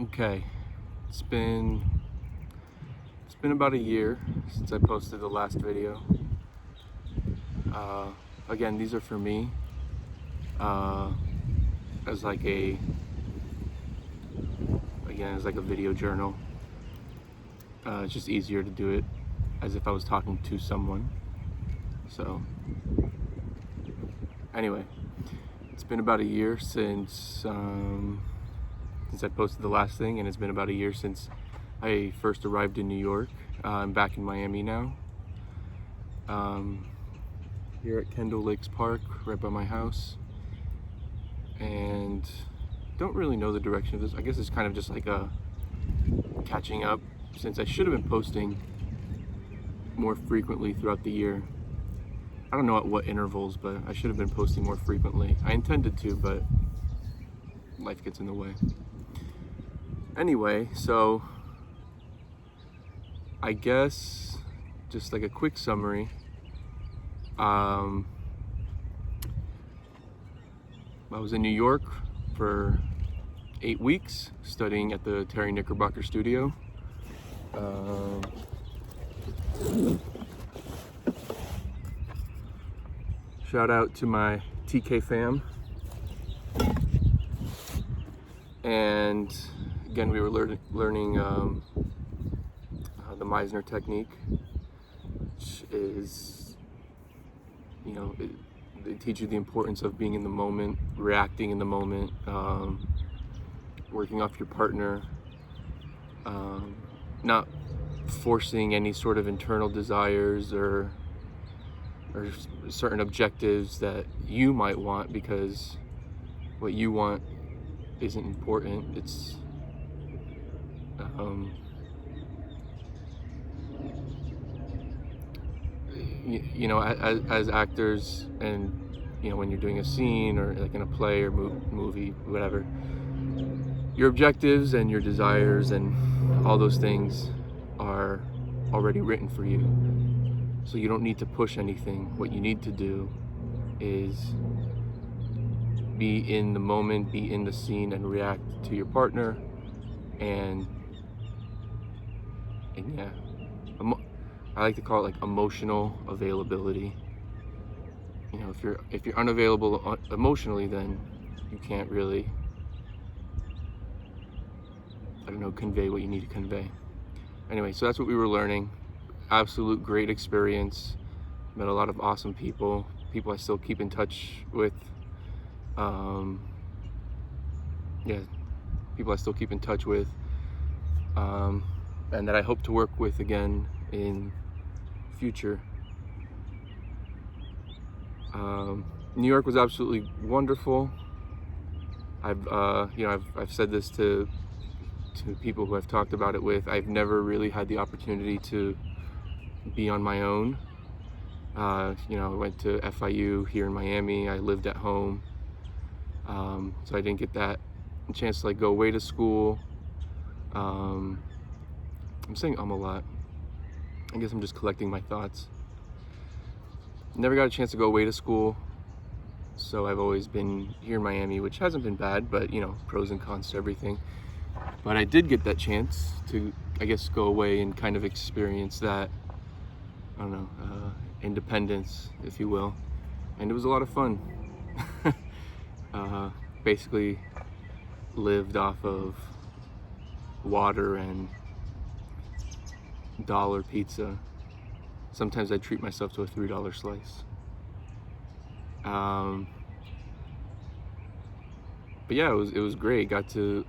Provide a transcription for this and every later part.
Okay, it's been about a year since I posted the last video. Again, these are for me uh, as like a video journal. It's just easier to do it as if I was talking to someone. So anyway, it's been about a year since I posted the last thing, and it's been about a year since I first arrived in New York. I'm back in Miami now. Here at Kendall Lakes Park, right by my house. And don't really know the direction of this. I guess it's kind of just like a catching up, since I should have been posting more frequently throughout the year. I don't know at what intervals, but I should have been posting more frequently. I intended to, but life gets in the way. Anyway, so I guess just like a quick summary. I was in New York for 8 weeks studying at the Terry Knickerbocker studio. Shout out to my TK fam. And again, we were learning the Meisner technique, which is, they teach you the importance of being in the moment, reacting in the moment, working off your partner, not forcing any sort of internal desires or certain objectives that you might want, because what you want isn't important. It's as actors, and when you're doing a scene or like in a play or movie, whatever, your objectives and your desires and all those things are already written for you, so you don't need to push anything. What you need to do is be in the moment, be in the scene, and react to your partner. And yeah, I like to call it like emotional availability. If you're unavailable emotionally, then you can't really, convey what you need to convey. Anyway, so that's what we were learning. Absolute great experience. Met a lot of awesome people I still keep in touch with. People I still keep in touch with, and that I hope to work with again in future. New York was absolutely wonderful. I've said this to people who I've talked about it with. I've never really had the opportunity to be on my own. I went to FIU here in Miami. I lived at home, so I didn't get that chance to go away to school. I'm saying a lot. I guess I'm just collecting my thoughts. Never got a chance to go away to school, so I've always been here in Miami, which hasn't been bad, but pros and cons to everything. But I did get that chance to, I guess, go away and kind of experience that, independence, if you will. And it was a lot of fun. Basically lived off of water and dollar pizza. Sometimes I treat myself to a $3 slice. But yeah, it was great. Got to,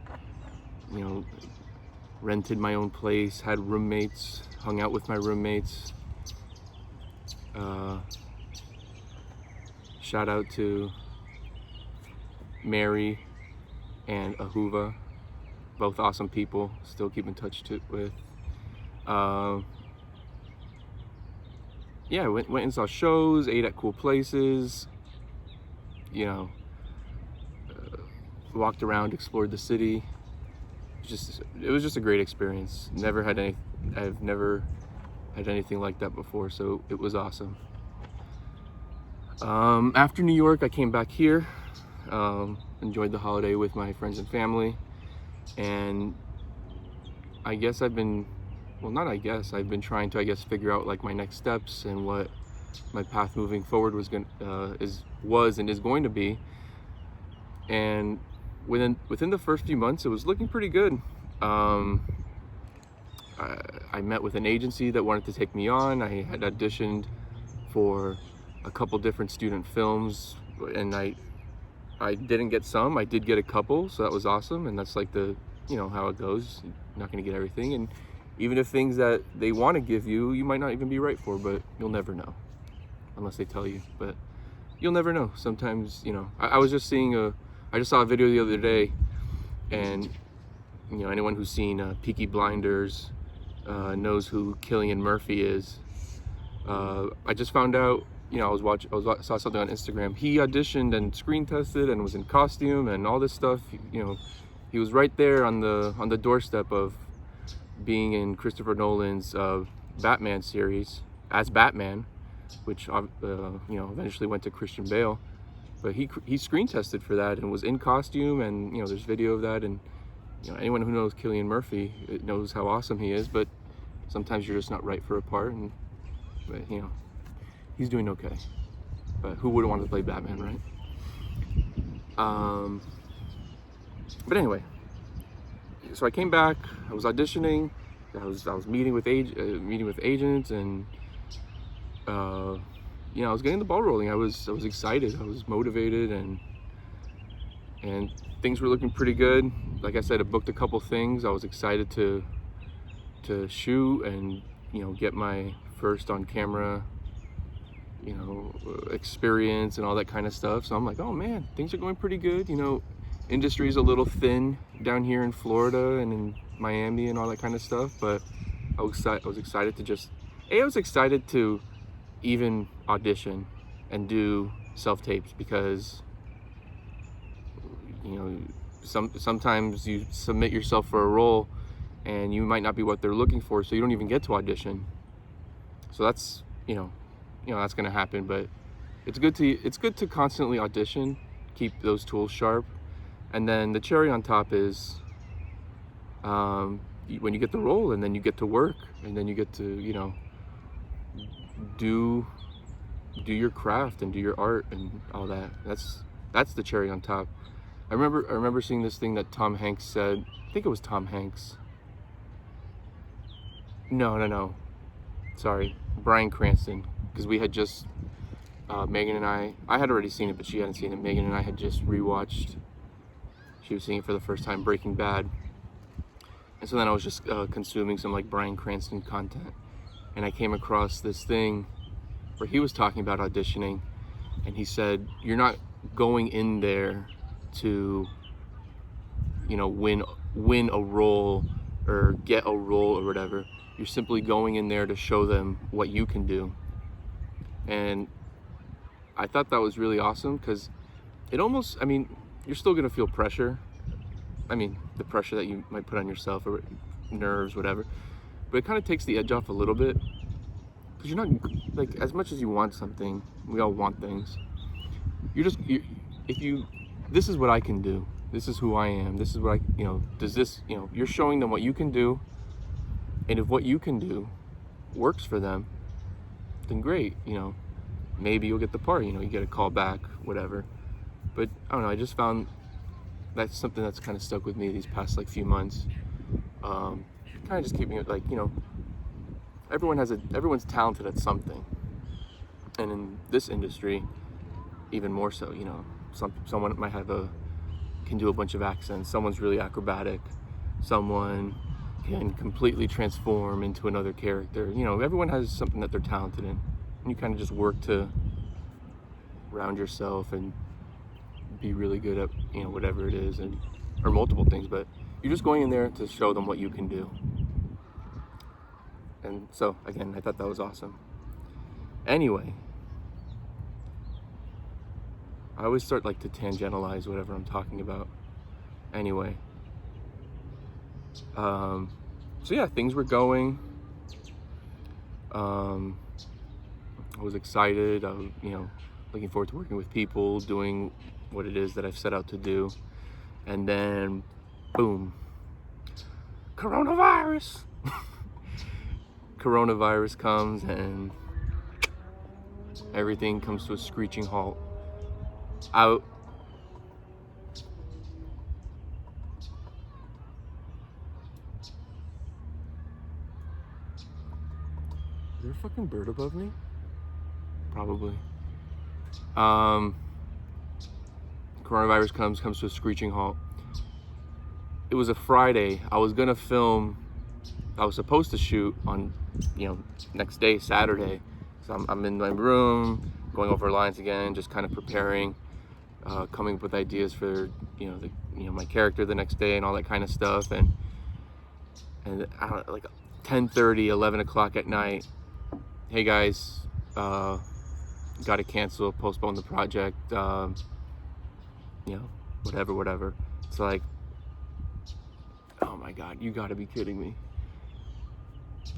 rented my own place, had roommates, hung out with my roommates. Shout out to Mary and Ahuva, both awesome people, still keep in touch with. Went and saw shows, ate at cool places, walked around, explored the city. It was just a great experience. I've never had anything like that before, so it was awesome. After New York, I came back here, enjoyed the holiday with my friends and family. And I guess I've been, well, not I guess, I've been trying to, I guess, figure out like my next steps and what my path moving forward was and is going to be. And within the first few months, it was looking pretty good. I met with an agency that wanted to take me on. I had auditioned for a couple different student films, and I didn't get some. I did get a couple, so that was awesome. And that's like how it goes. You're not going to get everything, and even if things that they want to give you, you might not even be right for, but you'll never know unless they tell you. But you'll never know. Sometimes, I was just I just saw a video the other day, and anyone who's seen Peaky Blinders knows who Cillian Murphy is. I just found out, saw something on Instagram. He auditioned and screen tested and was in costume and all this stuff. He was right there on the doorstep of being in Christopher Nolan's Batman series as Batman, which eventually went to Christian Bale. But he screen tested for that and was in costume, and there's video of that. And anyone who knows Cillian Murphy knows how awesome he is. But sometimes you're just not right for a part, but he's doing okay. But who wouldn't want to play Batman, right? But anyway, so I came back. I was auditioning. I was meeting with agents, and I was getting the ball rolling. I was excited. I was motivated, and things were looking pretty good. Like I said, I booked a couple things. I was excited to shoot and get my first on camera experience and all that kind of stuff. So I'm like, oh man, things are going pretty good. Industry is a little thin down here in Florida and in Miami and all that kind of stuff, but I was excited to I was excited to even audition and do self-tapes, because sometimes you submit yourself for a role and you might not be what they're looking for, so you don't even get to audition. So that's that's going to happen. But it's good to constantly audition, keep those tools sharp. And then the cherry on top is when you get the role, and then you get to work, and then you get to do your craft and do your art and all that. That's the cherry on top. I remember seeing this thing that Tom Hanks said. I think it was Tom Hanks. No. Sorry, Bryan Cranston. Because we had just, Megan and I had already seen it, but she hadn't seen it. Megan and I had just rewatched. She was seeing it for the first time, Breaking Bad. And so then I was just consuming some like Bryan Cranston content. And I came across this thing where he was talking about auditioning. And he said, you're not going in there to, win a role or get a role or whatever. You're simply going in there to show them what you can do. And I thought that was really awesome, because it almost, you're still going to feel pressure. The pressure that you might put on yourself, or nerves, whatever. But it kind of takes the edge off a little bit. Because you're not, like, as much as you want something, we all want things. This is what I can do. This is who I am. This is what you're showing them what you can do. And if what you can do works for them, then great, maybe you'll get the part, you get a call back, whatever. But I don't know, I just found that's something that's kind of stuck with me these past few months. Kind of just keeping it everyone's talented at something. And in this industry, even more so, someone might can do a bunch of accents, someone's really acrobatic, someone can completely transform into another character. Everyone has something that they're talented in. And you kind of just work to round yourself and be really good at, whatever it is, or multiple things, but you're just going in there to show them what you can do. And so, again, I thought that was awesome. Anyway, I always start to tangentialize whatever I'm talking about. Anyway. So yeah, things were going. I was excited. I was, looking forward to working with people, doing what it is that I've set out to do. And then, boom, coronavirus. Coronavirus comes and everything comes to a screeching halt. Out. Is there a fucking bird above me? Probably. Coronavirus comes to a screeching halt. It was a Friday. I was gonna film. I was supposed to shoot on, next day, Saturday. So I'm in my room, going over lines again, just kind of preparing, coming up with ideas for, my character the next day and all that kind of stuff. And I don't know, like 10:30, 11 o'clock at night. Hey guys, got to cancel, postpone the project. Whatever. It's like, oh my God, you got to be kidding me.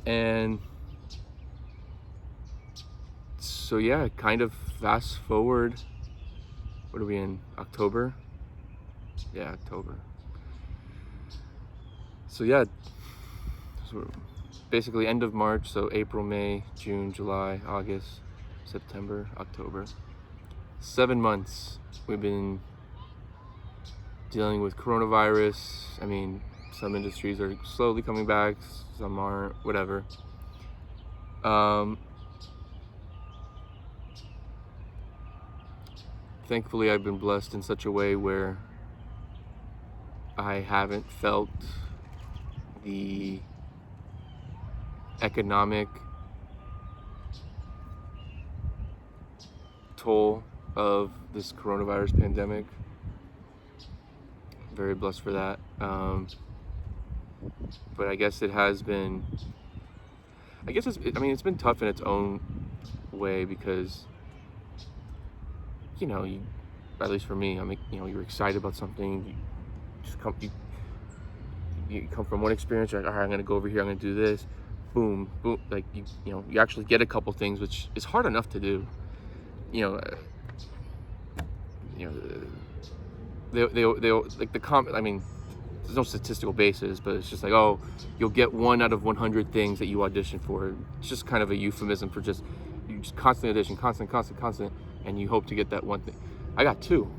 And so yeah, kind of fast forward. What are we in? October? Yeah, October. So yeah, so basically end of March. So April, May, June, July, August, September, October. 7 months we've been dealing with coronavirus. I mean, some industries are slowly coming back, some aren't, whatever. Thankfully, I've been blessed in such a way where I haven't felt the economic toll of this coronavirus pandemic. Very blessed for that. But I guess it has been, it's been tough in its own way because, at least for me, you're excited about something. You come from one experience, you're like, all right, I'm gonna go over here, I'm gonna do this. Boom, boom. Like you actually get a couple things, which is hard enough to do. They'll like the comment. I mean, there's no statistical basis, but it's just like, oh, you'll get 1 out of 100 things that you audition for. It's just kind of a euphemism for you just constantly audition, constant, and you hope to get that one thing. I got two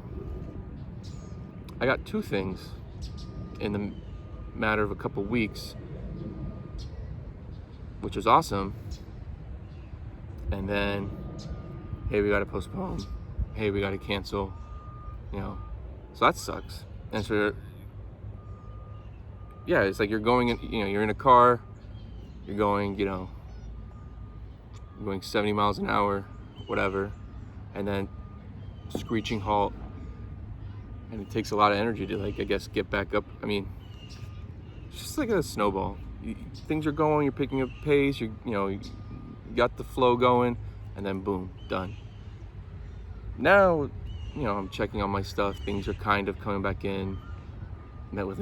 things in the matter of a couple weeks, which was awesome. And then, hey, we gotta postpone. Hey, we gotta cancel. So that sucks. And so, yeah, it's like you're going in, you're in a car, you're going, you're going 70 miles an hour, whatever, and then screeching halt. And it takes a lot of energy to, like, I guess, get back up. I mean, it's just like a snowball. Things are going, you're picking up pace, you got the flow going, and then boom, done. Now, I'm checking on my stuff. Things are kind of coming back in. Met with,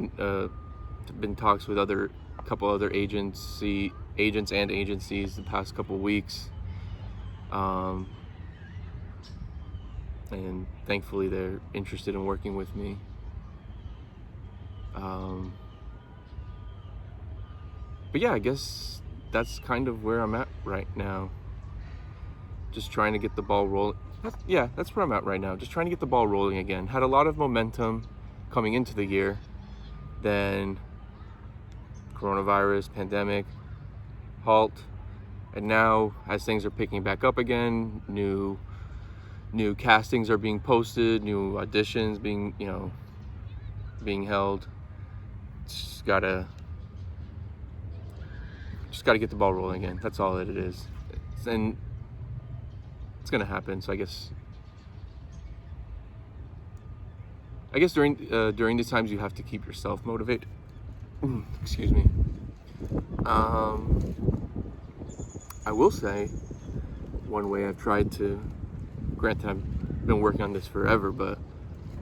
been talks with a couple other agents and agencies the past couple weeks. And thankfully they're interested in working with me. But yeah, I guess that's kind of where I'm at right now. Just trying to get the ball rolling. That's where I'm at right now. Just trying to get the ball rolling again. Had a lot of momentum coming into the year. Then coronavirus, pandemic, halt. And now, as things are picking back up again, new castings are being posted, new auditions being held. Just gotta get the ball rolling again. That's all that it is. And it's gonna happen. So I guess during these times you have to keep yourself motivated. Excuse me. I will say one way I've tried to. Granted, I've been working on this forever, but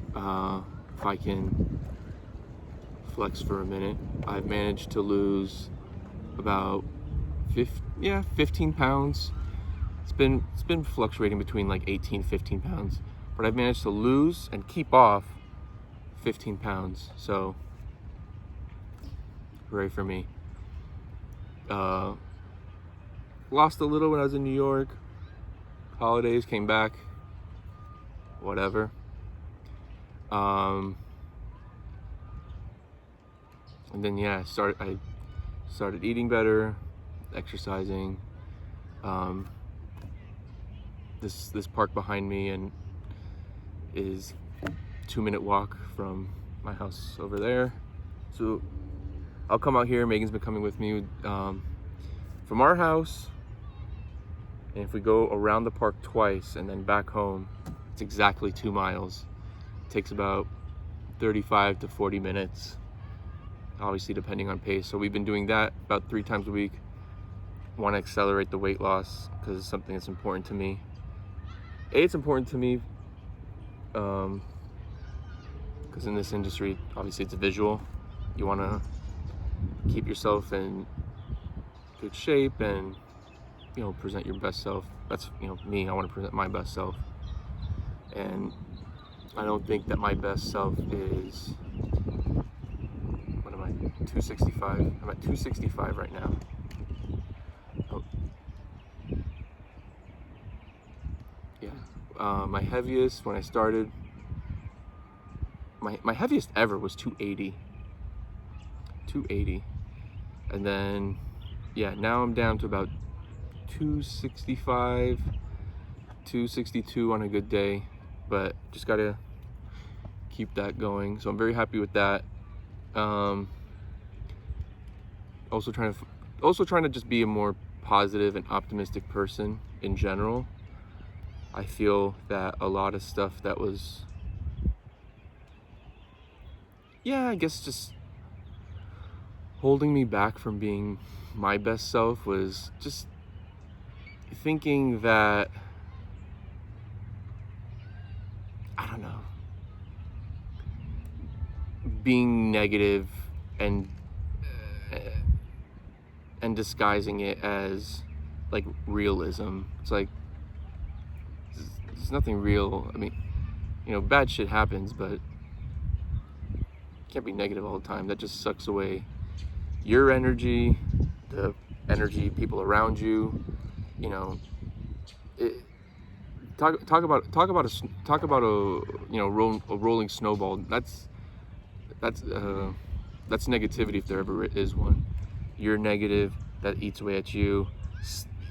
if I can flex for a minute, I've managed to lose about 15 pounds. It's been fluctuating between like 18, 15 pounds, but I've managed to lose and keep off 15 pounds. So Pray for me. Lost a little when I was in New York. Holidays, came back. Whatever. And then I started eating better, exercising. This park behind me and is 2-minute walk from my house over there. So I'll come out here. Megan's been coming with me from our house. And if we go around the park twice and then back home, it's exactly 2 miles. It takes about 35 to 40 minutes, obviously depending on pace. So we've been doing that about 3 times a week. Want to accelerate the weight loss because it's something that's important to me. It's important to me because in this industry, obviously it's visual. You want to keep yourself in good shape and present your best self. That's me. I want to present my best self, and I don't think that my best self is, what am I, 265? I'm at 265 right now. Oh. Yeah. My heaviest when I started, my heaviest ever was 280. And then now I'm down to about 265, 262 on a good day, but just gotta keep that going. So I'm very happy with that. Also trying to just be a more positive and optimistic person in general. I feel that a lot of stuff that was, I guess just holding me back from being my best self was just thinking that, I don't know, being negative and disguising it as like realism. It's like there's nothing real. I mean, bad shit happens, but you can't be negative all the time. That just sucks away your energy, the energy people around you. Talk about a rolling snowball. That's negativity if there ever is one. You're negative, that eats away at you,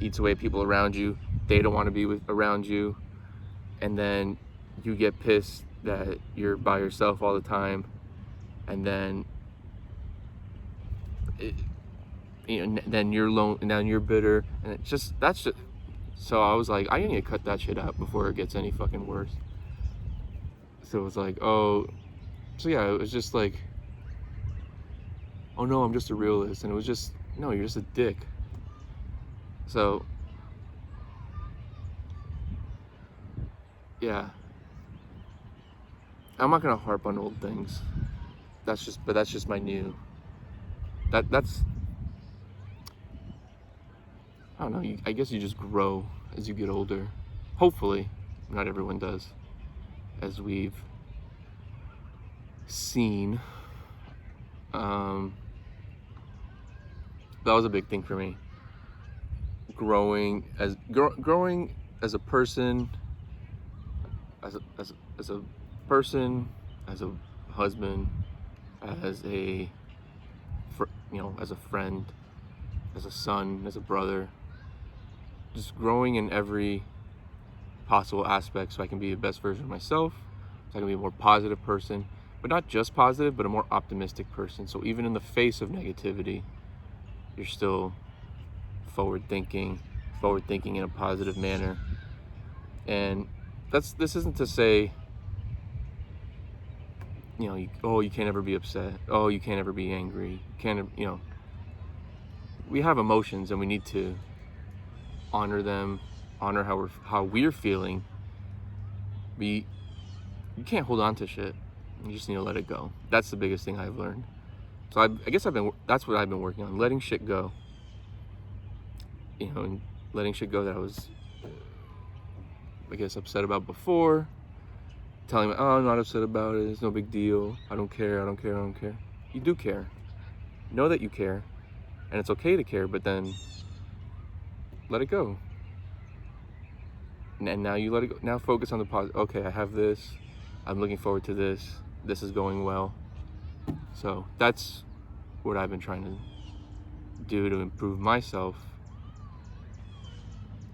eats away at people around you. They don't want to be around you, and then you get pissed that you're by yourself all the time, and then then you're alone, and then you're bitter, and that's just. So I was like, I need to cut that shit out before it gets any fucking worse. So it's like, it was just like, oh no, I'm just a realist. And it was just, no, you're just a dick. So, I'm not gonna harp on old things. That's just my new, that's, I don't know, I guess you just grow as you get older. Hopefully, not everyone does, as we've seen. That was a big thing for me. Growing as a person, as a person, as a husband, as a as a friend, as a son, as a brother. Just growing in every possible aspect so I can be the best version of myself, so I can be a more positive person, but not just positive, but a more optimistic person. So even in the face of negativity, you're still forward thinking in a positive manner. And this isn't to say, you can't ever be upset. Oh, you can't ever be angry. We have emotions and we need to honor them, honor how we're feeling. You can't hold on to shit. You just need to let it go. That's the biggest thing I've learned. So I guess that's what I've been working on, letting shit go. And letting shit go that I was, I guess, upset about before. Telling me, oh, I'm not upset about it. It's no big deal. I don't care. You do care. know that you care, and it's okay to care, but then let it go. And now you let it go. Now focus on the positive. Okay, I have this. I'm looking forward to this. This is going well. So that's what I've been trying to do to improve myself.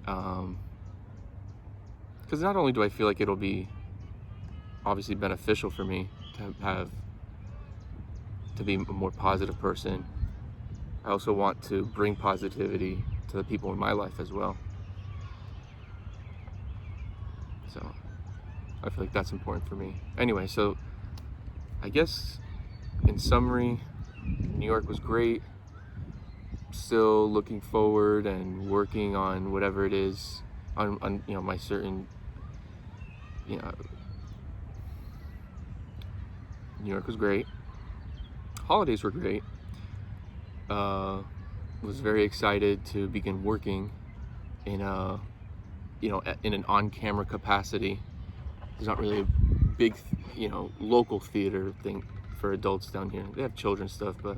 Because not only do I feel like it'll be obviously beneficial for me to be a more positive person, I also want to bring positivity to the people in my life as well. So I feel like that's important for me. Anyway, so I guess in summary, New York was great. Still looking forward and working on whatever it is on my certain, New York was great. Holidays were great. Was very excited to begin working in in an on-camera capacity. There's not really a big, local theater thing for adults down here. They have children's stuff, but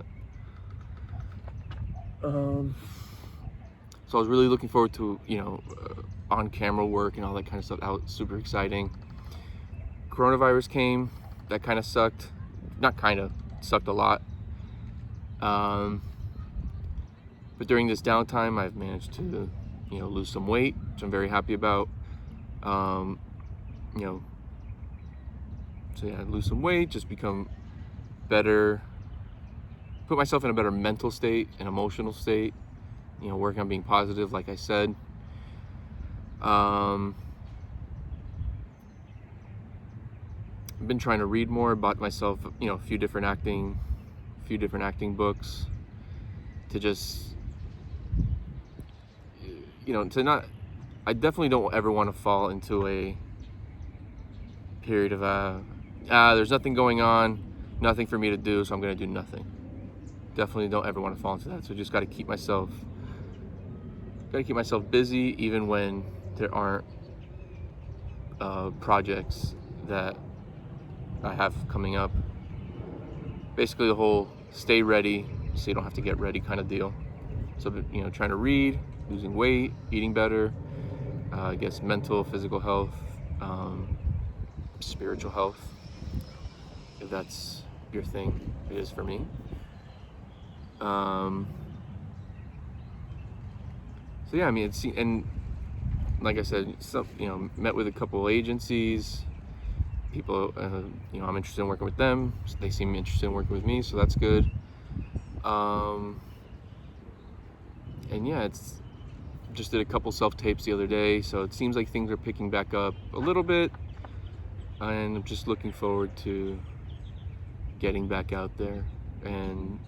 so I was really looking forward to on-camera work and all that kind of stuff. Out, super exciting. Coronavirus came. That kind of sucked. Not kind of, sucked a lot. But during this downtime, I've managed to lose some weight, which I'm very happy about. So yeah, lose some weight, just become better, put myself in a better mental state and emotional state, working on being positive, like I said. I've been trying to read more, bought myself, a few different acting books to just, I definitely don't ever want to fall into a period of, there's nothing going on, nothing for me to do, so I'm going to do nothing. Definitely don't ever want to fall into that. So just got to keep myself busy, even when there aren't projects that I have coming up. Basically the whole stay ready so you don't have to get ready kind of deal. So trying to read, losing weight, eating better, I guess mental, physical health, spiritual health, if that's your thing. It is for me. So yeah, I mean, and like I said, met with a couple agencies, people, I'm interested in working with them. They seem interested in working with me, so that's good. And yeah, just did a couple self-tapes the other day, so it seems like things are picking back up a little bit, and I'm just looking forward to getting back out there and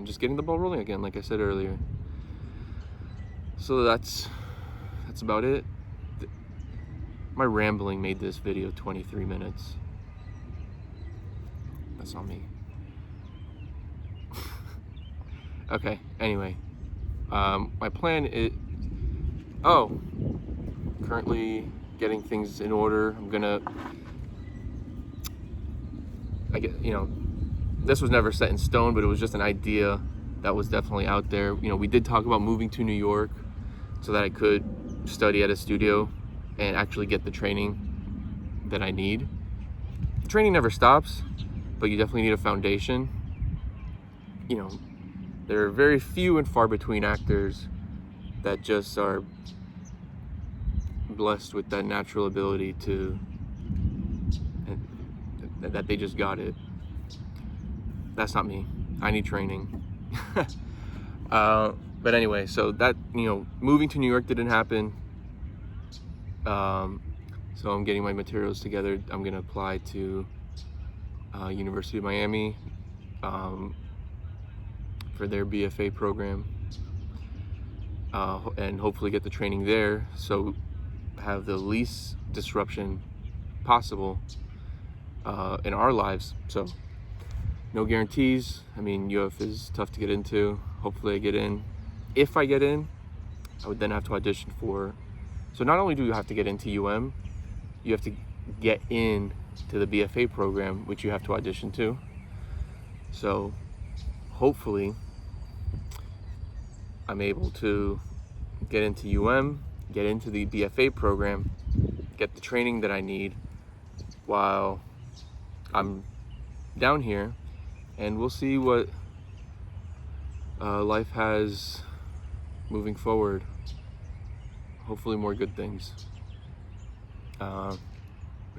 just getting the ball rolling again, like I said earlier. So that's about it. My rambling made this video 23 minutes. That's on me. Okay, anyway. My plan is... currently getting things in order. I'm gonna... this was never set in stone, but it was just an idea that was definitely out there. We did talk about moving to New York so that I could study at a studio and actually get the training that I need. The training never stops, but you definitely need a foundation. There are very few and far between actors that just are blessed with that natural ability that they just got it. That's not me. I need training. But anyway, so that, moving to New York didn't happen. So I'm getting my materials together. I'm gonna apply to University of Miami for their BFA program, and hopefully get the training there, so have the least disruption possible in our lives. So no guarantees. I mean, UF is tough to get into. Hopefully I get in. If I get in, I would then have to audition for... So not only do you have to get into UM, you have to get in to the BFA program, which you have to audition to. So hopefully I'm able to get into get into the BFA program, get the training that I need while I'm down here, and we'll see what life has moving forward. Hopefully more good things. But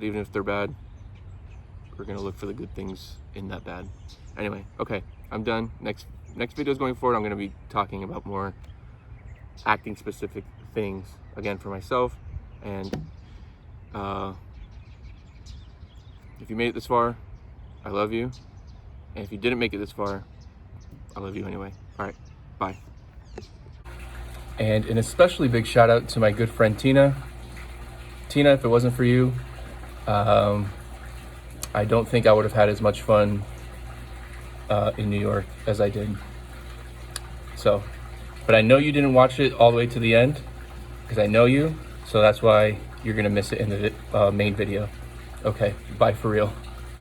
even if they're bad, we're gonna look for the good things in that bad. Anyway, okay, I'm done. Next videos going forward, I'm gonna be talking about more acting specific things again for myself. And if you made it this far, I love you. And if you didn't make it this far, I love you anyway. All right, bye. And an especially big shout out to my good friend Tina. Tina, if it wasn't for you, I don't think I would have had as much fun in New York as I did. So, but I know you didn't watch it all the way to the end, because I know you, so that's why you're gonna miss it in the main video. Okay, bye for real.